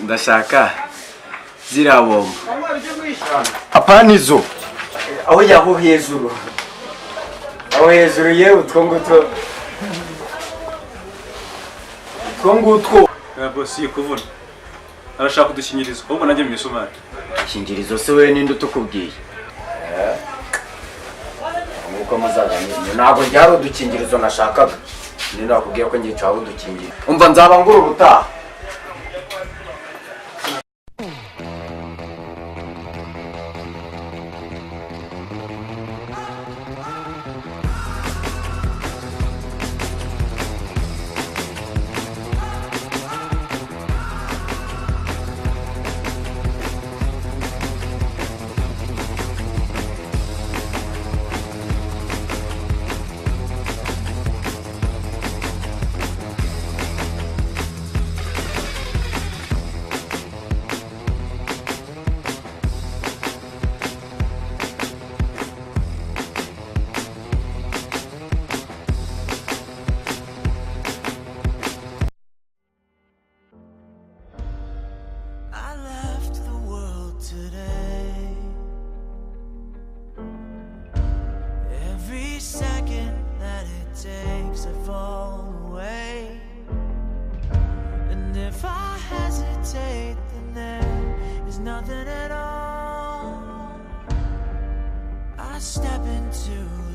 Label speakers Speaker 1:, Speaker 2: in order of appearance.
Speaker 1: ndashaka ziriya bombo. Apana izo aho yaho hejuru, aho hejuru yewe utwo ngutwo.
Speaker 2: Boss yikuvuna arashaka udukingirizo ahubwo najye mu misumari.
Speaker 1: Ikingirizo se we ninde utukubwiye? Nuko muzaganye ntabwo ryari udukingirizo nashakaga. Ni nakubwiye ko ngiye caho udukingirizo. Umva nzaba nguru ubutaha.
Speaker 3: Nothing at all. I step into